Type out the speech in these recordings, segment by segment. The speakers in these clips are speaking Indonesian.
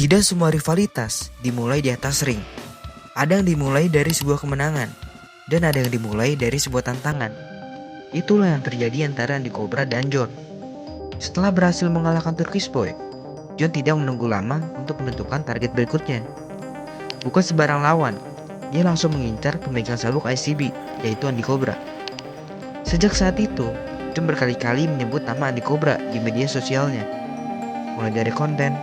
Tidak semua rivalitas dimulai di atas ring. Ada yang dimulai dari sebuah kemenangan, dan ada yang dimulai dari sebuah tantangan. Itulah yang terjadi antara Andy Cobra dan John. Setelah berhasil mengalahkan Turkish Boy, John tidak menunggu lama untuk menentukan target berikutnya. Bukan sembarang lawan, dia langsung mengincar pemegang sabuk ICB, yaitu Andy Cobra. Sejak saat itu, John berkali-kali menyebut nama Andy Cobra di media sosialnya. Mulai dari konten,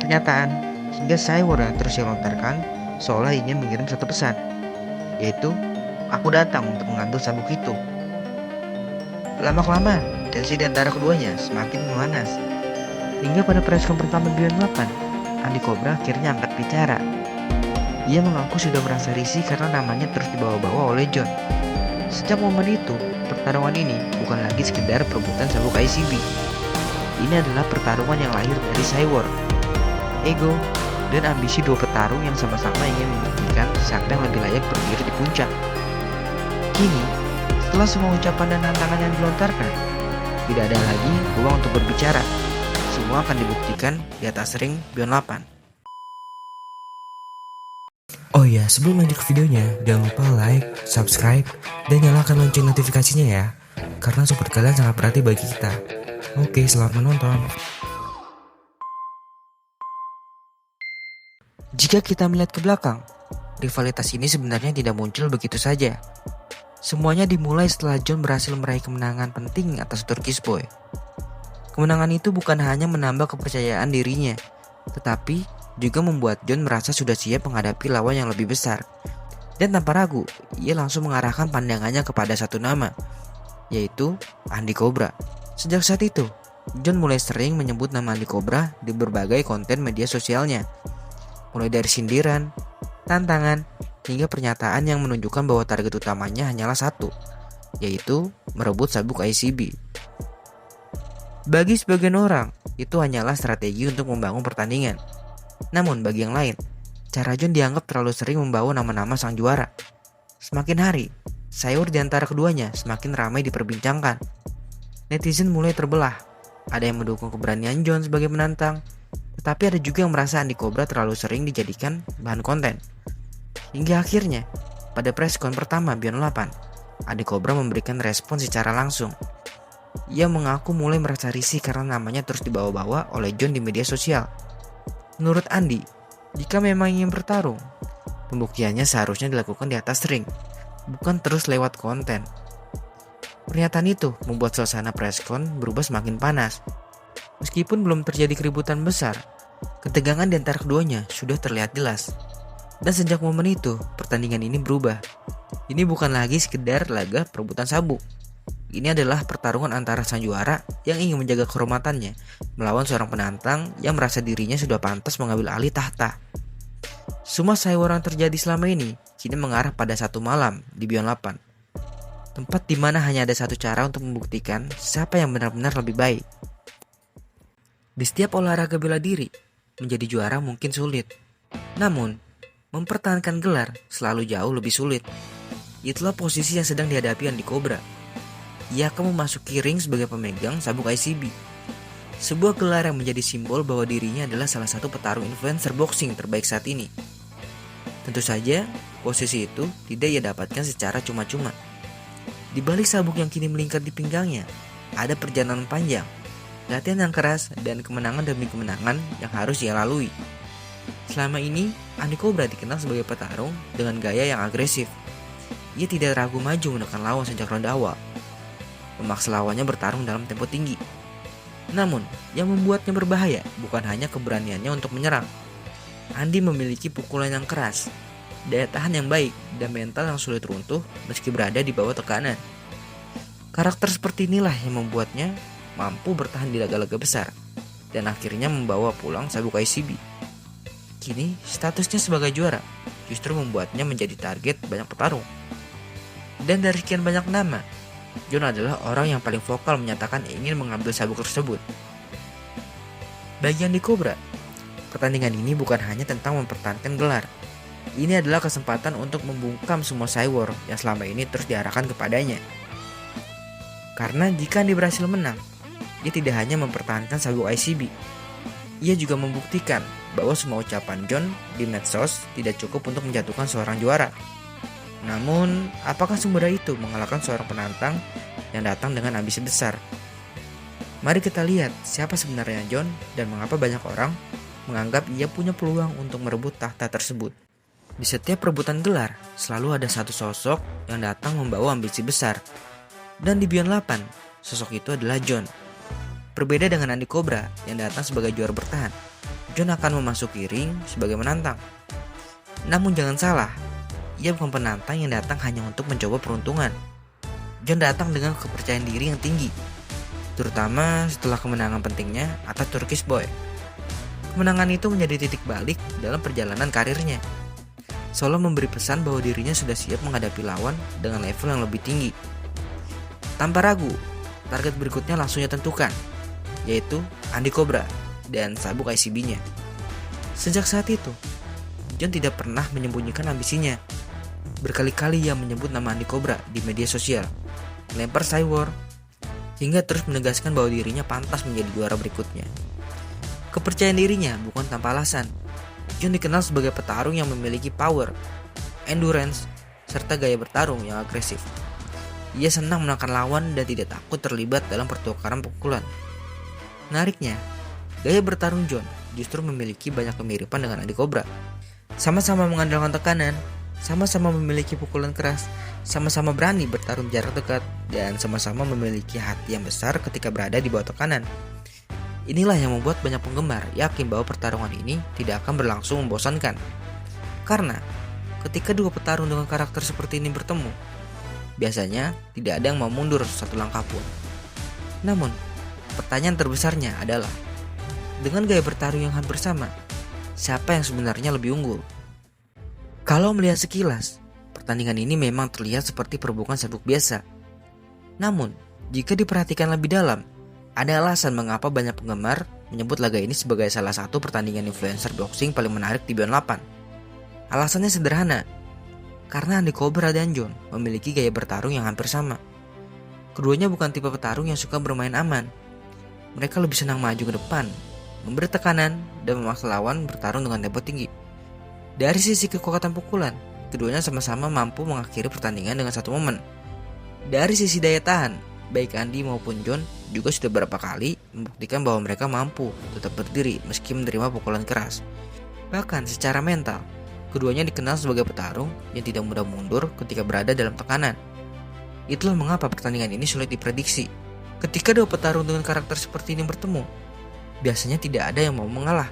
pernyataan, hingga cyber yang terus dilontarkan seolah ingin mengirim satu pesan, yaitu, "Aku datang untuk mengambil sabuk itu." Lama-kelamaan, tensi di antara keduanya semakin memanas. Hingga pada preskon pertama Beyond 8, Andy Cobra akhirnya angkat bicara. Dia mengaku sudah merasa risih karena namanya terus dibawa-bawa oleh John. Sejak momen itu, pertarungan ini bukan lagi sekedar perebutan sabuk ICB. Ini adalah pertarungan yang lahir dari cyber, ego, dan ambisi dua petarung yang sama-sama ingin membuktikan siapa yang lebih layak berdiri di puncak. Kini, setelah semua ucapan dan tantangan yang dilontarkan, tidak ada lagi ruang untuk berbicara. Semua akan dibuktikan di atas ring Beyond 8. Oh iya, sebelum lanjut ke videonya, jangan lupa like, subscribe, dan nyalakan lonceng notifikasinya ya, karena support kalian sangat berarti bagi kita. Oke, selamat menonton. Jika kita melihat ke belakang, rivalitas ini sebenarnya tidak muncul begitu saja. Semuanya dimulai setelah John berhasil meraih kemenangan penting atas Turkish Boy. Kemenangan itu bukan hanya menambah kepercayaan dirinya, tetapi juga membuat John merasa sudah siap menghadapi lawan yang lebih besar. Dan tanpa ragu, ia langsung mengarahkan pandangannya kepada satu nama, yaitu Andy Cobra. Sejak saat itu, John mulai sering menyebut nama Andy Cobra di berbagai konten media sosialnya. Mulai dari sindiran, tantangan, hingga pernyataan yang menunjukkan bahwa target utamanya hanyalah satu, yaitu merebut sabuk ICB. Bagi sebagian orang, itu hanyalah strategi untuk membangun pertandingan. Namun bagi yang lain, cara John dianggap terlalu sering membawa nama-nama sang juara. Semakin hari, sayur di antara keduanya semakin ramai diperbincangkan. Netizen mulai terbelah. Ada yang mendukung keberanian John sebagai menantang, tetapi ada juga yang merasa Andy Cobra terlalu sering dijadikan bahan konten. Hingga akhirnya, pada preskon pertama Beyond 8, Andy Cobra memberikan respon secara langsung. Ia mengaku mulai merasa risih karena namanya terus dibawa-bawa oleh John di media sosial. Menurut Andy, jika memang ingin bertarung, pembuktiannya seharusnya dilakukan di atas ring, bukan terus lewat konten. Pernyataan itu membuat suasana preskon berubah semakin panas. Meskipun belum terjadi keributan besar, ketegangan di antara keduanya sudah terlihat jelas. Dan sejak momen itu, pertandingan ini berubah. Ini bukan lagi sekedar laga perebutan sabuk. Ini adalah pertarungan antara sang juara yang ingin menjaga kehormatannya melawan seorang penantang yang merasa dirinya sudah pantas mengambil alih tahta. Semua sayur yang terjadi selama ini kini mengarah pada satu malam di Beyond 8. Tempat di mana hanya ada satu cara untuk membuktikan siapa yang benar-benar lebih baik. Di setiap olahraga bela diri, menjadi juara mungkin sulit. Namun, mempertahankan gelar selalu jauh lebih sulit. Itulah posisi yang sedang dihadapi Andy Cobra. Ia akan memasuki ring sebagai pemegang sabuk ICB. Sebuah gelar yang menjadi simbol bahwa dirinya adalah salah satu petarung influencer boxing terbaik saat ini. Tentu saja, posisi itu tidak ia dapatkan secara cuma-cuma. Di balik sabuk yang kini melingkar di pinggangnya, ada perjalanan panjang, latihan yang keras, dan kemenangan demi kemenangan yang harus ia lalui. Selama ini, Andy Cobra dikenal sebagai petarung dengan gaya yang agresif. Ia tidak ragu maju menekan lawan sejak ronde awal, memaksa lawannya bertarung dalam tempo tinggi. Namun, yang membuatnya berbahaya bukan hanya keberaniannya untuk menyerang. Andy memiliki pukulan yang keras, daya tahan yang baik, dan mental yang sulit runtuh meski berada di bawah tekanan. Karakter seperti inilah yang membuatnya mampu bertahan di laga-laga besar dan akhirnya membawa pulang sabuk ICB. Kini, statusnya sebagai juara justru membuatnya menjadi target banyak petarung. Dan dari sekian banyak nama, John adalah orang yang paling vokal menyatakan ingin mengambil sabuk tersebut. Bagi Andy Cobra, pertandingan ini bukan hanya tentang mempertahankan gelar. Ini adalah kesempatan untuk membungkam semua cyber yang selama ini terus diarahkan kepadanya. Karena jika Andy berhasil menang, dia tidak hanya mempertahankan sabuk ICB, Ia juga membuktikan bahwa semua ucapan John di medsos tidak cukup untuk menjatuhkan seorang juara. Namun, apakah semudah itu mengalahkan seorang penantang yang datang dengan ambisi besar? Mari kita lihat siapa sebenarnya John dan mengapa banyak orang menganggap ia punya peluang untuk merebut tahta tersebut. Di setiap perebutan gelar, selalu ada satu sosok yang datang membawa ambisi besar. Dan di Beyond 8, sosok itu adalah John. Berbeda dengan Andy Cobra yang datang sebagai juara bertahan, John akan memasuki ring sebagai menantang. Namun jangan salah, ia bukan penantang yang datang hanya untuk mencoba peruntungan. John datang dengan kepercayaan diri yang tinggi, terutama setelah kemenangan pentingnya atas Turkish Boy. Kemenangan itu menjadi titik balik dalam perjalanan karirnya. Solo memberi pesan bahwa dirinya sudah siap menghadapi lawan dengan level yang lebih tinggi. Tanpa ragu, target berikutnya langsung ditentukan, yaitu Andy Cobra dan sabuk ICB-nya. Sejak saat itu, John tidak pernah menyembunyikan ambisinya. Berkali-kali ia menyebut nama Andy Cobra di media sosial, lempar Cyborg, hingga terus menegaskan bahwa dirinya pantas menjadi juara berikutnya. Kepercayaan dirinya bukan tanpa alasan. John dikenal sebagai petarung yang memiliki power, endurance, serta gaya bertarung yang agresif. Ia senang menekan lawan dan tidak takut terlibat dalam pertukaran pukulan. Menariknya, gaya bertarung John justru memiliki banyak kemiripan dengan Andy Cobra. Sama-sama mengandalkan tekanan, sama-sama memiliki pukulan keras, sama-sama berani bertarung jarak dekat, dan sama-sama memiliki hati yang besar ketika berada di bawah tekanan. Inilah yang membuat banyak penggemar yakin bahwa pertarungan ini tidak akan berlangsung membosankan. Karena ketika dua petarung dengan karakter seperti ini bertemu, biasanya tidak ada yang mau mundur satu langkah pun. Namun, pertanyaan terbesarnya adalah, dengan gaya bertarung yang hampir sama, siapa yang sebenarnya lebih unggul? Kalau melihat sekilas, pertandingan ini memang terlihat seperti perebutan sabuk biasa. Namun, jika diperhatikan lebih dalam, ada alasan mengapa banyak penggemar menyebut laga ini sebagai salah satu pertandingan influencer boxing paling menarik di Beyond 8. Alasannya sederhana, karena Andy Cobra dan John memiliki gaya bertarung yang hampir sama. Keduanya bukan tipe petarung yang suka bermain aman. Mereka lebih senang maju ke depan, memberi tekanan, dan memaksa lawan bertarung dengan tempo tinggi. Dari sisi kekuatan pukulan, keduanya sama-sama mampu mengakhiri pertandingan dengan satu momen. Dari sisi daya tahan, baik Andy maupun John juga sudah beberapa kali membuktikan bahwa mereka mampu tetap berdiri meski menerima pukulan keras. Bahkan secara mental, keduanya dikenal sebagai petarung yang tidak mudah mundur ketika berada dalam tekanan. Itulah mengapa pertandingan ini sulit diprediksi. Ketika dua petarung dengan karakter seperti ini bertemu, biasanya tidak ada yang mau mengalah.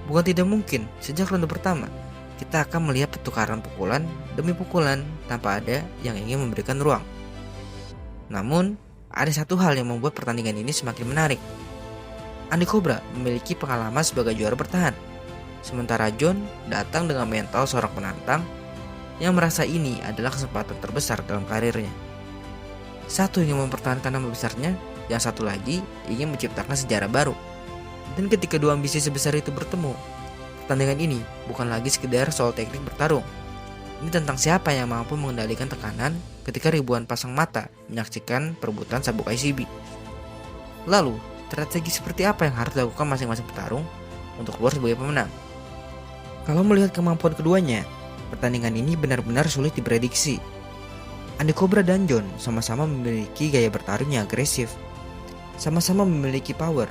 Bukan tidak mungkin, sejak ronde pertama, kita akan melihat pertukaran pukulan demi pukulan tanpa ada yang ingin memberikan ruang. Namun, ada satu hal yang membuat pertandingan ini semakin menarik. Andy Cobra memiliki pengalaman sebagai juara bertahan, sementara John datang dengan mental seorang penantang yang merasa ini adalah kesempatan terbesar dalam karirnya. Satu ingin mempertahankan nama besarnya, yang satu lagi ingin menciptakan sejarah baru. Dan ketika dua ambisi sebesar itu bertemu, pertandingan ini bukan lagi sekedar soal teknik bertarung. Ini tentang siapa yang mampu mengendalikan tekanan ketika ribuan pasang mata menyaksikan perebutan sabuk ICB. Lalu, strategi seperti apa yang harus dilakukan masing-masing petarung untuk keluar sebagai pemenang? Kalau melihat kemampuan keduanya, pertandingan ini benar-benar sulit diprediksi. Andy Cobra dan John sama-sama memiliki gaya bertarung yang agresif. Sama-sama memiliki power,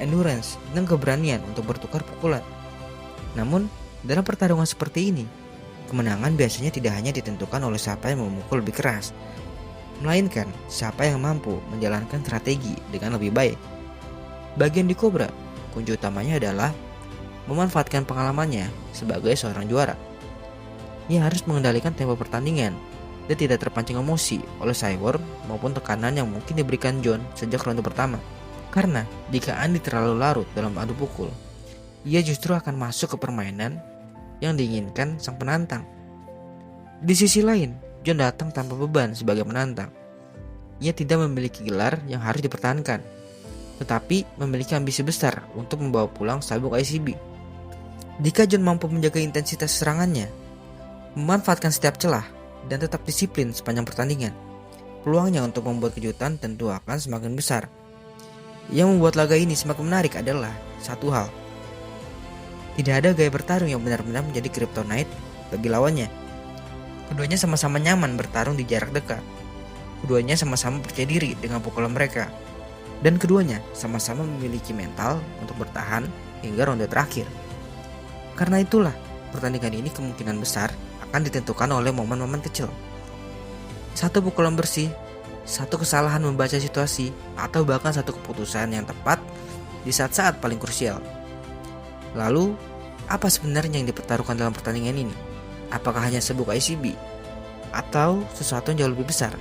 endurance, dan keberanian untuk bertukar pukulan. Namun, dalam pertarungan seperti ini, kemenangan biasanya tidak hanya ditentukan oleh siapa yang memukul lebih keras, melainkan siapa yang mampu menjalankan strategi dengan lebih baik. Bagian di Cobra, kunci utamanya adalah memanfaatkan pengalamannya sebagai seorang juara. Ia harus mengendalikan tempo pertandingan dan tidak terpancing emosi oleh Cyborg maupun tekanan yang mungkin diberikan John sejak ronde pertama. Karena jika Andy terlalu larut dalam adu pukul, ia justru akan masuk ke permainan yang diinginkan sang penantang. Di sisi lain, John datang tanpa beban sebagai penantang. Ia tidak memiliki gelar yang harus dipertahankan, tetapi memiliki ambisi besar untuk membawa pulang sabuk ICB. Jika John mampu menjaga intensitas serangannya, memanfaatkan setiap celah, dan tetap disiplin sepanjang pertandingan, peluangnya untuk membuat kejutan tentu akan semakin besar. Yang membuat laga ini semakin menarik adalah satu hal, Tidak ada gaya bertarung yang benar-benar menjadi kryptonite bagi lawannya. Keduanya sama-sama nyaman bertarung di jarak dekat. Keduanya sama-sama percaya diri dengan pukulan mereka. Dan keduanya sama-sama memiliki mental untuk bertahan hingga ronde terakhir. Karena itulah, pertandingan ini kemungkinan besar akan ditentukan oleh momen-momen kecil. Satu pukulan bersih, satu kesalahan membaca situasi, atau bahkan satu keputusan yang tepat di saat-saat paling krusial. Lalu, apa sebenarnya yang dipertaruhkan dalam pertandingan ini? Apakah hanya sebuah ICB? Atau sesuatu yang jauh lebih besar?